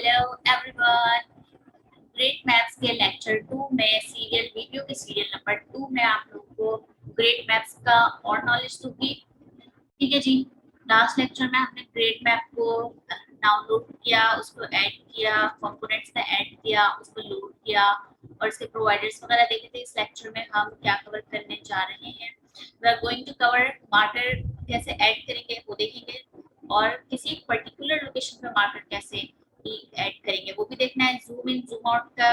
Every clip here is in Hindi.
हेलो एवरीवन, ग्रेट मैप्स के लेक्चर 2 में सीरियल वीडियो के सीरियल नंबर 2 में आप लोगों को ग्रेट मैप्स का और नॉलेज दूंगी। ठीक है जी। लास्ट लेक्चर में हमने ग्रेट मैप को डाउनलोड किया, उसको ऐड किया, कंपोनेंट्स में ऐड किया, उसको लोड किया और इसके प्रोवाइडर्स वगैरह देखे थे। इस लेक्चर में हम क्या कवर करने जा रहे हैं, we are going to cover marker कैसे ऐड करेंगे वो देखेंगे, और किसी पर्टिकुलर लोकेशन पे मार्कर कैसे ऐड करेंगे वो भी देखना है। जूम इन जूम आउट का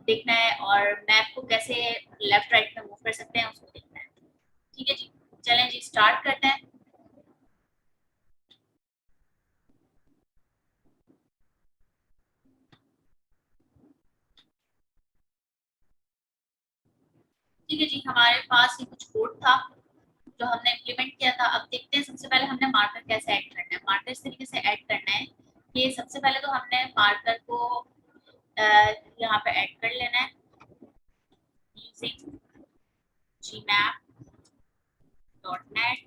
देखना है और मैप को कैसे लेफ्ट राइट में मूव कर सकते हैं उसको देखना है। ठीक है जी, चलें जी स्टार्ट करते हैं। ठीक है जी, हमारे पास ये कुछ कोड था जो हमने इम्प्लीमेंट किया था। अब देखते हैं सबसे पहले हमने मार्कर कैसे ऐड करना है। मार्कर इस तरीके से ऐड करना है कि सबसे पहले तो हमने मार्कर को यहाँ पे ऐड कर लेना है यूजिंग GMap.net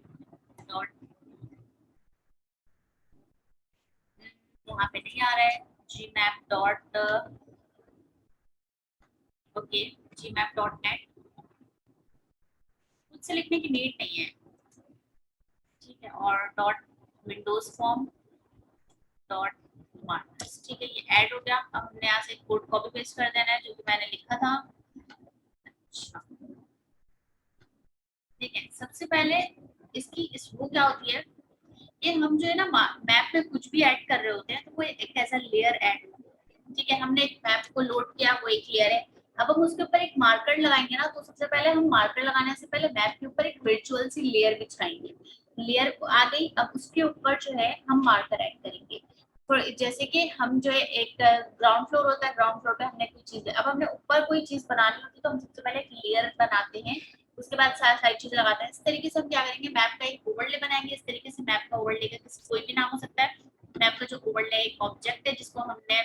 यहाँ पे नहीं आ रहा है GMap.net खुद से लिखने की नीड नहीं है। ठीक है, और .WindowsForms.Markers। ठीक है, ये ऐड हो गया। अब हमने यहाँ से कोड कॉपी पेस्ट कर देना है जो कि मैंने लिखा था। अच्छा, ठीक है, सबसे पहले इसकी वो क्या होती है, ये हम जो है ना मैप में कुछ भी ऐड कर रहे होते हैं तो वो एक ऐसा लेयर ऐड होता है। ठीक है, हमने एक मैप को लोड किया, वो एक लेयर है। अब हम उसके ऊपर एक मार्कर लगाएंगे ना, तो सबसे पहले हम मार्कर लगाने से पहले मैप के ऊपर एक वर्चुअल सी लेयर बिछाएंगे। लेयर को आ गई, अब उसके ऊपर जो है हम मार्कर ऐड करेंगे। जैसे कि हम जो है एक ग्राउंड फ्लोर होता है, ग्राउंड फ्लोर पे हमने कोई चीज, अब हमने ऊपर कोई चीज बनानी होती है तो हम सबसे पहले एक लेयर बनाते हैं, उसके बाद सारी चीजें लगाते हैं। इस तरीके से हम क्या करेंगे, मैप का एक ओवरले बनाएंगे। इस तरीके से मैप का ओवरले का कोई भी नाम हो सकता है। मैप का जो ओवरले एक ऑब्जेक्ट है जिसको हमने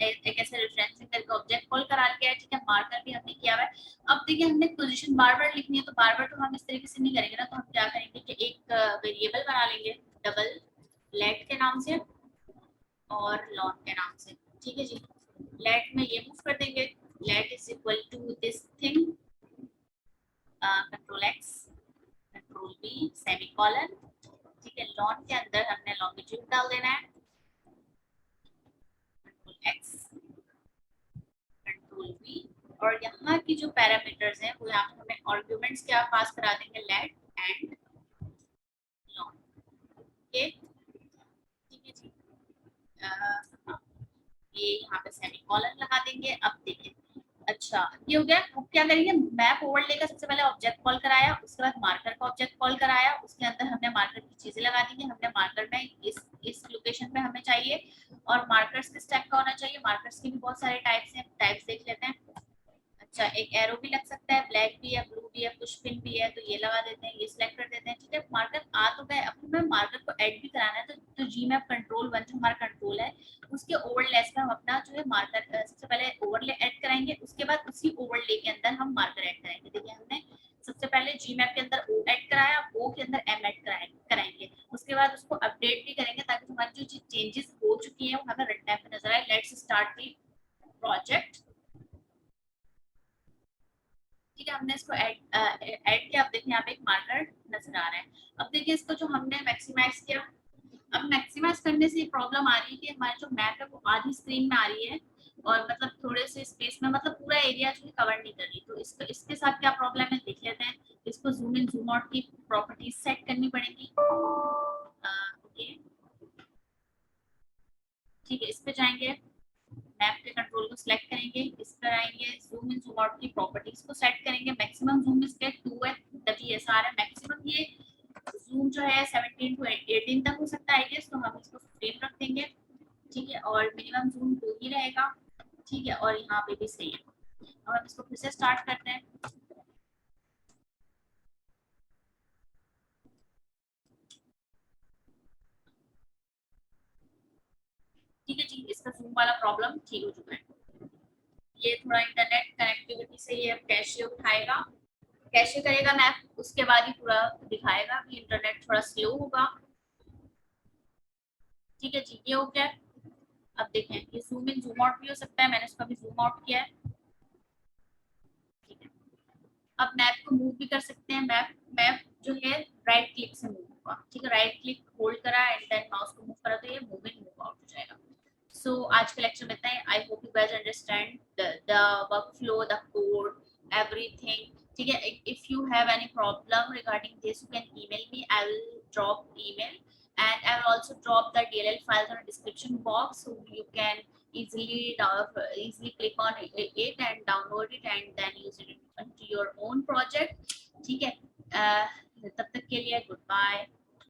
एक ऐसे रेफरेंसिंग करके ऑब्जेक्ट कॉल करा लिया है। ठीक है, मार्कर भी हमने किया हुआ है। अब देखिए, हमने पोजीशन बार बार लिखनी है तो बार बार तो हम इस तरीके से नहीं करेंगे ना, तो हम क्या करेंगे कि एक वेरिएबल बना लेंगे डबल लेट के नाम से और लॉन के नाम से। ठीक है जी, लेट में ये मूव कर देंगे, let is equal to this thing control X control B semicolon. ठीक है, लॉन के अंदर हमने लॉन्गिट्यूड डाल देना है, कंट्रोल एक्स कंट्रोल बी, और यहाँ की जो पैरामीटर्स हैं वो यहाँ पे हमें आर्गुमेंट्स क्या पास करा देंगे, लेट एंड लॉन। ओके, ठीक है जी, ये यहाँ पे सेमीकोलन लगा देंगे। अब देखिए, अच्छा ये हो गया। अब क्या करेंगे, मैप ओवरले का सबसे पहले ऑब्जेक्ट कॉल कराया, उसके बाद मार्कर का ऑब्जेक्ट कॉल कराया, उसके अंदर हमने मार्कर की चीजें लगा दी हैं। हमने मार्कर में इस लोकेशन पे हमें चाहिए, और मार्कर्स किस टाइप का होना चाहिए, मार्कर्स के भी बहुत सारे टाइप्स हैं, टाइप्स देख लेते हैं। अच्छा, एक एरो भी लग सकता है, ब्लैक भी है, ब्लू भी है, पुश पिन भी है, तो ये लगा देते हैं, ये सिलेक्ट कर देते हैं। ठीक है, मार्कर आ तो गए। अब हमें मार्कर को ऐड भी कराना है, तो जीमैप कंट्रोल 1 जो हमारा कंट्रोल है उसके ओवरलेस में हम अपना जो है मार्कर सबसे पहले ओवरले ऐड कराएंगे, उसके बाद उसी ओवरले के अंदर हम मार्कर ऐड कराएंगे। देखिए, हमने सबसे पहले जीमैप के अंदर ओ ऐड कराया, ओ के अंदर एम ऐड कराएंगे, उसके बाद उसको अपडेट भी करेंगे ताकि हमारी जो चेंजेस हो चुकी है वो हमें रन टाइम पे नजर आए। Let's start the project. ठीक है, हमने इसको ऐड किया। अब देखिए, यहाँ पे एक मार्कर नजर आ रहा है। अब देखिए, इसको जो हमने मैक्सिमाइज किया, अब मैक्सिमाइज करने से प्रॉब्लम आ रही है कि हमारी जो मैप है वो आधी स्क्रीन में आ रही है और मतलब थोड़े से स्पेस में, मतलब पूरा एरिया जो है कवर नहीं कर रही। तो इसके साथ क्या प्रॉब्लम है देख लेते हैं। इसको जूम इन जूम आउट की प्रॉपर्टीज सेट करनी पड़ेगी। ओके, ठीक है, इस पे जाएंगे, मैप के कंट्रोल को सिलेक्ट करेंगे, इस पर आएंगे, जूम इन जूम आउट की प्रॉपर्टीज को सेट करेंगे। मैक्सिमम जूम इसके 2 है, तभी ऐसा आ रहा है। मैक्सिमम ये जूम जो है 17 to 18 तक हो सकता है, तो हम इसको 15 रख देंगे। ठीक है, और मिनिमम जूम 2 ही रहेगा। ठीक है, और यहाँ पे भी सही है। अब हम इसको फिर से स्टार्ट करते हैं। ठीक है जी, इसका जूम वाला प्रॉब्लम ठीक हो चुका है। ये थोड़ा इंटरनेट कनेक्टिविटी से ये कैशे उठाएगा, कैशे करेगा मैप, उसके बाद ही पूरा दिखाएगा कि इंटरनेट थोड़ा स्लो होगा। ठीक है जी, ये हो गया। अब देखें ये जूम इन जूम आउट भी हो सकता है, मैंने इसका भी जूम आउट किया है, ठीक है। अब मैप को मूव भी कर सकते हैं, मैप मैप जो है राइट क्लिक से मूव होगा, ठीक है, राइट क्लिक होल्ड करा एंड देन माउस को मूव करा तो ये मूव इन मूव आउट हो जाएगा। So आज के लेक्चर में इतना ही। I hope you guys understand the workflow, the code, everything. ठीक है, if you have any problem regarding this, you can email me. I will drop email and I will also drop the DLL files in the description box, so you can easily click on it and download it and then use it into your own project. ठीक है, तब तक के लिए goodbye.